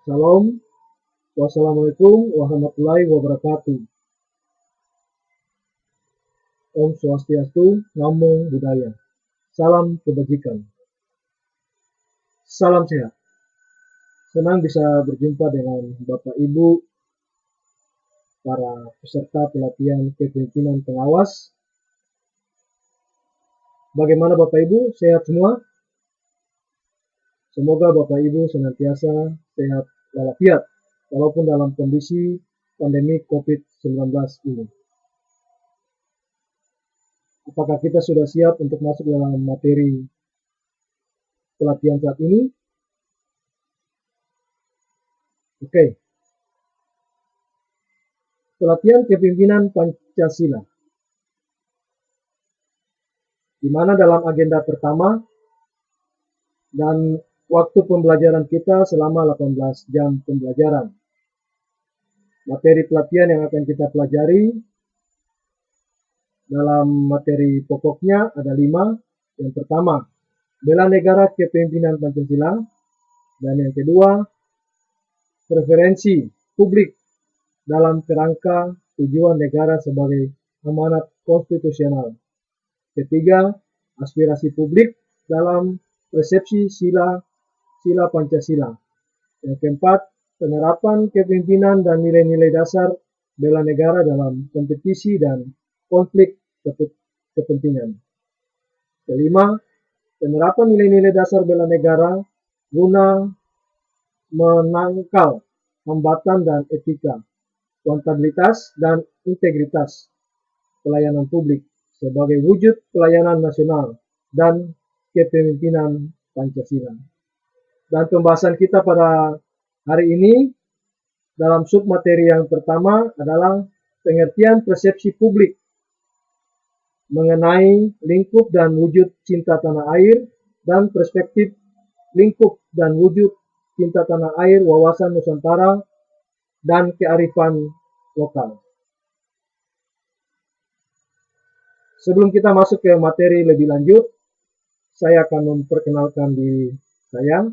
Shalom, wassalamualaikum warahmatullahi wabarakatuh. Om Swastiastu, Namo Buddhaya. Salam kebajikan. Salam sehat. Senang bisa berjumpa dengan Bapak Ibu, para peserta pelatihan kepemimpinan pengawas. Bagaimana Bapak Ibu? Sehat semua? Semoga Bapak Ibu senantiasa sehat walafiat, walaupun dalam kondisi pandemi COVID-19 ini. Apakah kita sudah siap untuk masuk dalam materi pelatihan saat ini? Oke. Pelatihan kepemimpinan Pancasila. Di mana dalam agenda pertama dan waktu pembelajaran kita selama 18 jam pembelajaran. Materi pelatihan yang akan kita pelajari dalam materi pokoknya ada 5. Yang pertama, bela negara kepemimpinan Pancasila. Dan yang kedua, preferensi publik dalam kerangka tujuan negara sebagai amanat konstitusional. Ketiga, aspirasi publik dalam persepsi sila Pancasila. Yang keempat, penerapan kepemimpinan dan nilai-nilai dasar bela negara dalam kompetisi dan konflik kepentingan. Kelima, penerapan nilai-nilai dasar bela negara guna menangkal hambatan dan etika, akuntabilitas dan integritas pelayanan publik sebagai wujud pelayanan nasional dan kepemimpinan Pancasila. Dan pembahasan kita pada hari ini dalam submateri yang pertama adalah pengertian persepsi publik mengenai lingkup dan wujud cinta tanah air dan perspektif lingkup dan wujud cinta tanah air, wawasan Nusantara, dan kearifan lokal. Sebelum kita masuk ke materi lebih lanjut, saya akan memperkenalkan diri saya,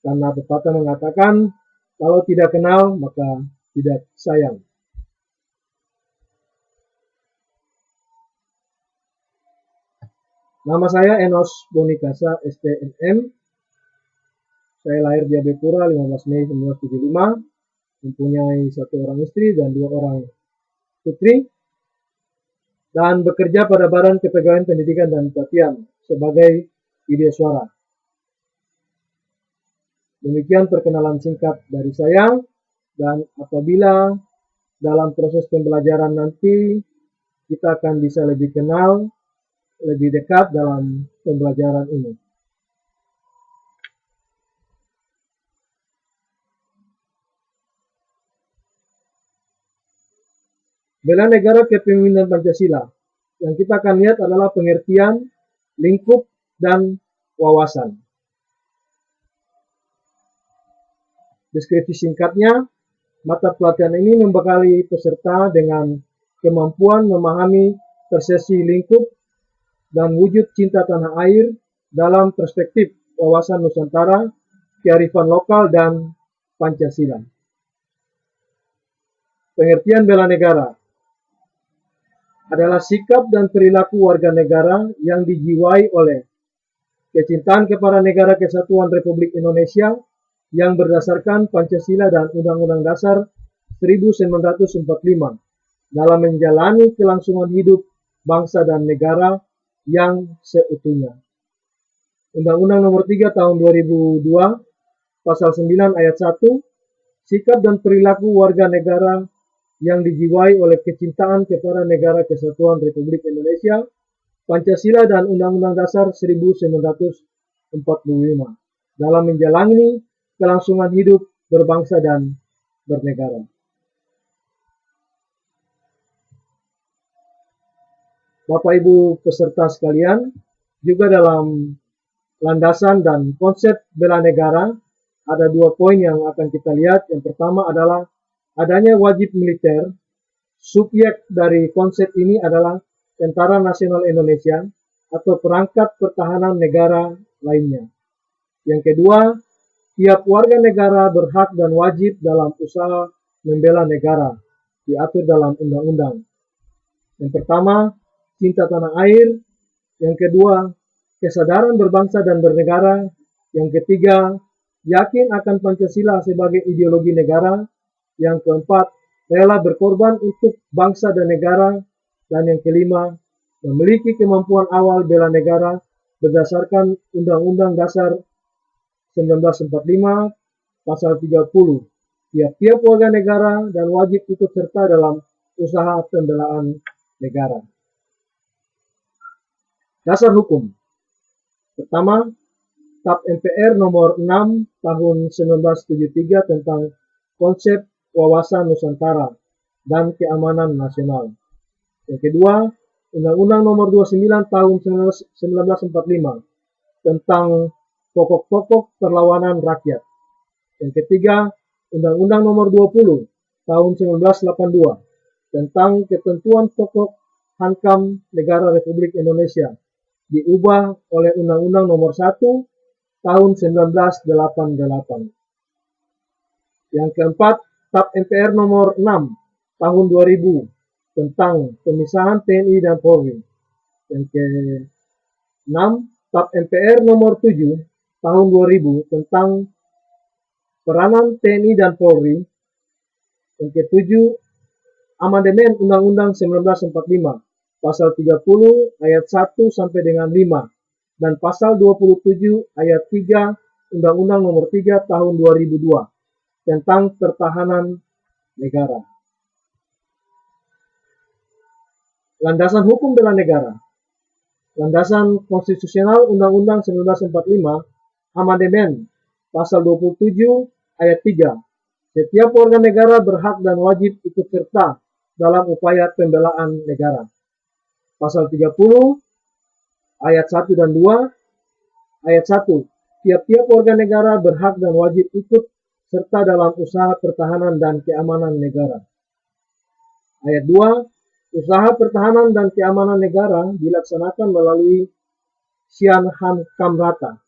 karena pepatah mengatakan, kalau tidak kenal, maka tidak sayang. Nama saya Enos Bonikasa, STMM. Saya lahir di Abepura 15 Mei 1975, mempunyai 1 orang istri dan 2 orang putri, dan bekerja pada Badan Kepegawaian Pendidikan dan Pelatihan sebagai video suara. Demikian perkenalan singkat dari saya, dan apabila dalam proses pembelajaran nanti kita akan bisa lebih kenal, lebih dekat dalam pembelajaran ini. Bela negara kepemimpinan Pancasila. Yang kita akan lihat adalah pengertian, lingkup, dan wawasan. Deskripsi singkatnya, mata pelatihan ini membekali peserta dengan kemampuan memahami persepsi lingkup dan wujud cinta tanah air dalam perspektif wawasan Nusantara, kearifan lokal, dan Pancasila. Pengertian bela negara adalah sikap dan perilaku warga negara yang dijiwai oleh kecintaan kepada negara kesatuan Republik Indonesia yang berdasarkan Pancasila dan Undang-Undang Dasar 1945 dalam menjalani kelangsungan hidup bangsa dan negara yang seutuhnya. Undang-Undang Nomor 3 Tahun 2002, Pasal 9 Ayat 1, sikap dan perilaku warga negara yang dijiwai oleh kecintaan kepada negara kesatuan Republik Indonesia, Pancasila dan Undang-Undang Dasar 1945 dalam menjalani kelangsungan hidup berbangsa dan bernegara. Bapak Ibu peserta sekalian, juga dalam landasan dan konsep bela negara ada 2 poin yang akan kita lihat. Yang pertama adalah adanya wajib militer. Subjek dari konsep ini adalah Tentara Nasional Indonesia atau perangkat pertahanan negara lainnya. Yang kedua, Tiap warga negara berhak dan wajib dalam usaha membela negara, diatur dalam undang-undang. Yang pertama, cinta tanah air. Yang kedua, kesadaran berbangsa dan bernegara. Yang ketiga, yakin akan Pancasila sebagai ideologi negara. Yang keempat, rela berkorban untuk bangsa dan negara. Dan yang kelima, memiliki kemampuan awal bela negara berdasarkan Undang-Undang Dasar 1945 Pasal 30. Tiap-tiap warga negara dan wajib ikut serta dalam usaha pembelaan negara. Dasar hukum. Pertama, TAP MPR nomor 6 tahun 1973 tentang konsep wawasan Nusantara dan keamanan nasional. Yang kedua, Undang-Undang nomor 29 tahun 1945 tentang pokok-pokok perlawanan rakyat. Yang ketiga, Undang-Undang nomor 20 tahun 1982 tentang ketentuan pokok Hankam Negara Republik Indonesia diubah oleh Undang-Undang nomor 1 tahun 1988. Yang keempat, TAP MPR nomor 6 tahun 2000 tentang pemisahan TNI dan Polri. Yang ke-6, TAP MPR nomor 7 tahun 2000 tentang peranan TNI dan Polri. Yang ke-7, amandemen Undang-Undang 1945 pasal 30 ayat 1 sampai dengan 5 dan pasal 27 ayat 3 Undang-Undang nomor 3 tahun 2002 tentang pertahanan negara. Landasan hukum bela negara. Landasan konstitusional Undang-Undang 1945 amandemen pasal 27 ayat 3. Setiap warga negara berhak dan wajib ikut serta dalam upaya pembelaan negara. Pasal 30 ayat 1 dan 2. Ayat 1. Tiap-tiap warga negara berhak dan wajib ikut serta dalam usaha pertahanan dan keamanan negara. Ayat 2. Usaha pertahanan dan keamanan negara dilaksanakan melalui Sian Han Kamrata,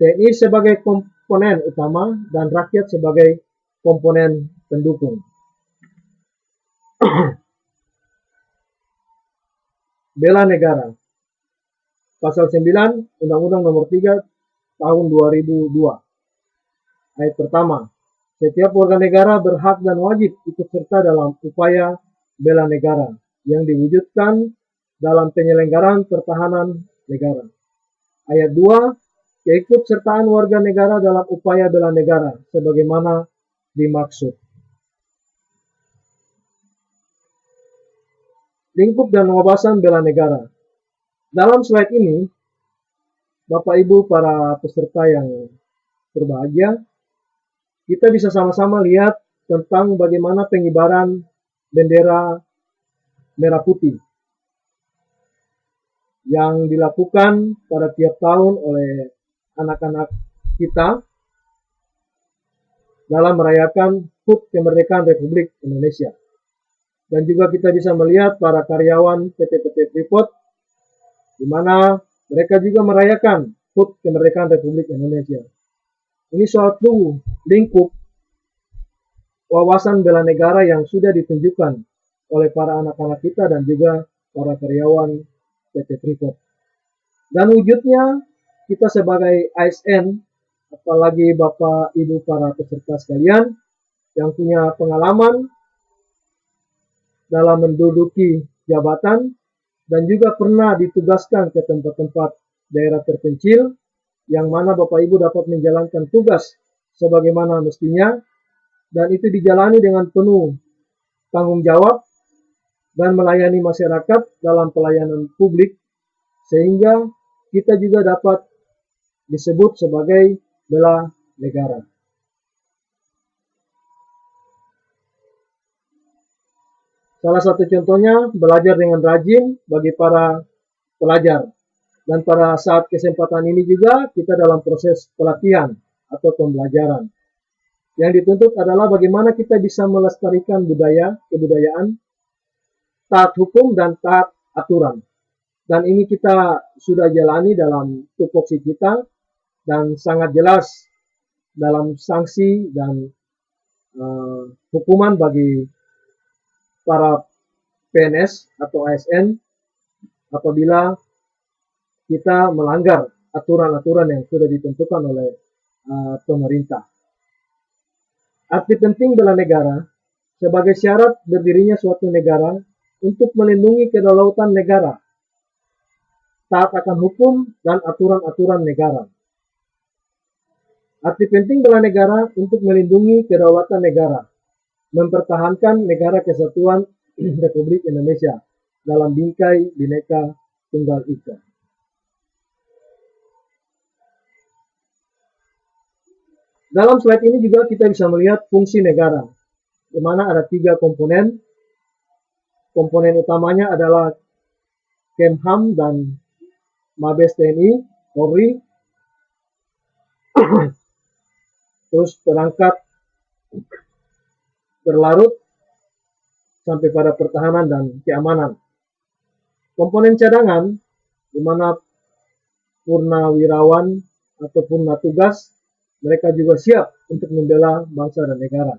TNI sebagai komponen utama dan rakyat sebagai komponen pendukung. Bela negara. Pasal 9 Undang-Undang nomor 3 tahun 2002. Ayat pertama. Setiap warga negara berhak dan wajib ikut serta dalam upaya bela negara yang diwujudkan dalam penyelenggaraan pertahanan negara. Ayat 2. Keikutsertaan warga negara dalam upaya bela negara sebagaimana dimaksud. Lingkup dan wawasan bela negara. Dalam slide ini, Bapak Ibu para peserta yang berbahagia, kita bisa sama-sama lihat tentang bagaimana pengibaran bendera merah putih yang dilakukan pada tiap tahun oleh anak-anak kita dalam merayakan HUT kemerdekaan Republik Indonesia. Dan juga kita bisa melihat para karyawan PT Freeport di mana mereka juga merayakan HUT kemerdekaan Republik Indonesia. Ini suatu lingkup wawasan bela negara yang sudah ditunjukkan oleh para anak-anak kita dan juga para karyawan PT Freeport. Dan wujudnya kita sebagai ASN, apalagi Bapak Ibu para peserta sekalian yang punya pengalaman dalam menduduki jabatan dan juga pernah ditugaskan ke tempat-tempat daerah terpencil yang mana Bapak Ibu dapat menjalankan tugas sebagaimana mestinya dan itu dijalani dengan penuh tanggung jawab dan melayani masyarakat dalam pelayanan publik sehingga kita juga dapat disebut sebagai bela negara. Salah satu contohnya belajar dengan rajin bagi para pelajar. Dan pada saat kesempatan ini juga kita dalam proses pelatihan atau pembelajaran. Yang dituntut adalah bagaimana kita bisa melestarikan kebudayaan, taat hukum dan taat aturan. Dan ini kita sudah jalani dalam tupoksi kita dan sangat jelas dalam sanksi dan hukuman bagi para PNS atau ASN apabila kita melanggar aturan-aturan yang sudah ditentukan oleh pemerintah. Arti penting bela negara sebagai syarat berdirinya suatu negara untuk melindungi kedaulatan negara, taat akan hukum dan aturan-aturan negara. Arti penting bela negara untuk melindungi kedaulatan negara, mempertahankan negara kesatuan Republik Indonesia dalam bingkai Bhinneka Tunggal Ika. Dalam slide ini juga kita bisa melihat fungsi negara, di mana ada 3 komponen. Komponen utamanya adalah Kemham dan Mabes TNI, Polri, terus perangkat berlarut sampai pada pertahanan dan keamanan. Komponen cadangan, di mana purnawirawan atau purna tugas, mereka juga siap untuk membela bangsa dan negara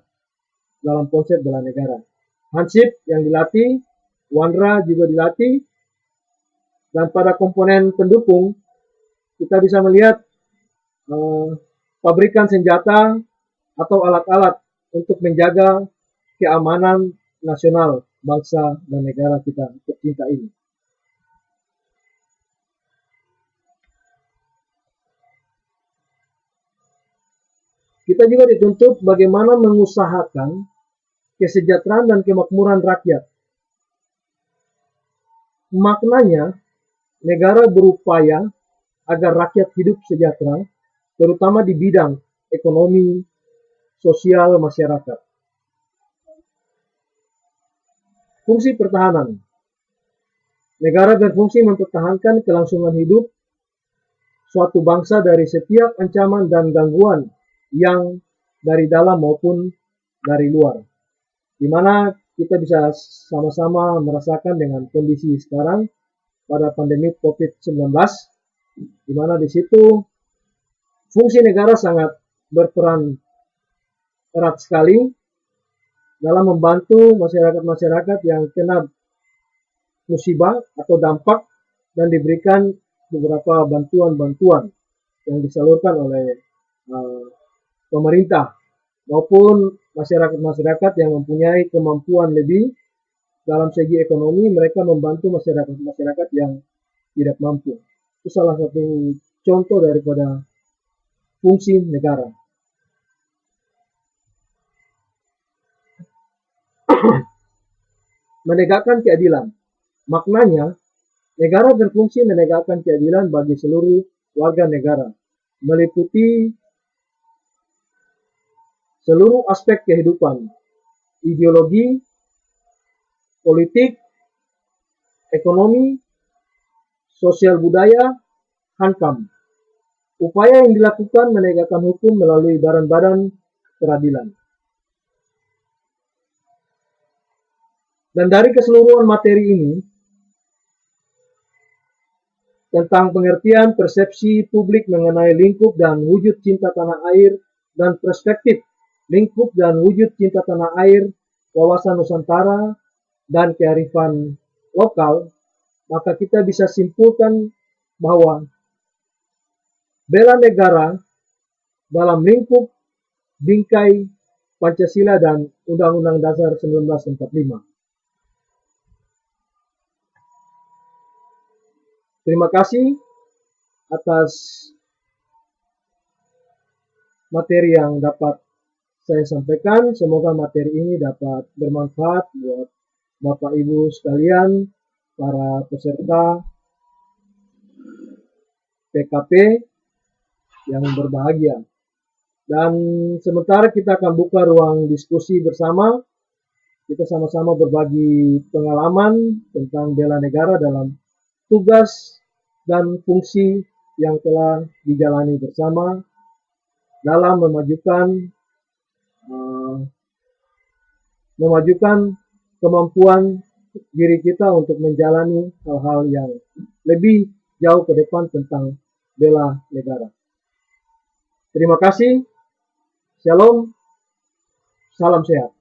dalam konsep bela negara. Hansip yang dilatih, Wanra juga dilatih, dan pada komponen pendukung kita bisa melihat pabrikan senjata atau alat-alat untuk menjaga keamanan nasional bangsa dan negara kita tercinta ini. Kita juga dituntut bagaimana mengusahakan kesejahteraan dan kemakmuran rakyat. Maknanya, negara berupaya agar rakyat hidup sejahtera, terutama di bidang ekonomi, sosial, masyarakat. Fungsi pertahanan. Negara berfungsi mempertahankan kelangsungan hidup suatu bangsa dari setiap ancaman dan gangguan yang dari dalam maupun dari luar. Di mana kita bisa sama-sama merasakan dengan kondisi sekarang pada pandemi COVID-19, di mana di situ fungsi negara sangat berperan erat sekali dalam membantu masyarakat-masyarakat yang kena musibah atau dampak dan diberikan beberapa bantuan-bantuan yang disalurkan oleh pemerintah maupun masyarakat-masyarakat yang mempunyai kemampuan lebih dalam segi ekonomi, mereka membantu masyarakat-masyarakat yang tidak mampu. Itu salah satu contoh daripada fungsi negara. Menegakkan keadilan. Maknanya, negara berfungsi menegakkan keadilan bagi seluruh warga negara, meliputi seluruh aspek kehidupan, ideologi, politik, ekonomi, sosial budaya, hankam. Upaya yang dilakukan menegakkan hukum melalui badan-badan peradilan. Dan dari keseluruhan materi ini, tentang pengertian persepsi publik mengenai lingkup dan wujud cinta tanah air dan perspektif lingkup dan wujud cinta tanah air, wawasan Nusantara, dan kearifan lokal, maka kita bisa simpulkan bahwa bela negara dalam lingkup bingkai Pancasila dan Undang-Undang Dasar 1945. Terima kasih atas materi yang dapat saya sampaikan. Semoga materi ini dapat bermanfaat buat Bapak Ibu sekalian, para peserta PKP yang berbahagia. Dan sementara kita akan buka ruang diskusi bersama. Kita sama-sama berbagi pengalaman tentang bela negara dalam tugas dan fungsi yang telah dijalani bersama dalam memajukan kemampuan diri kita untuk menjalani hal-hal yang lebih jauh ke depan tentang bela negara. Terima kasih. Shalom, salam sehat.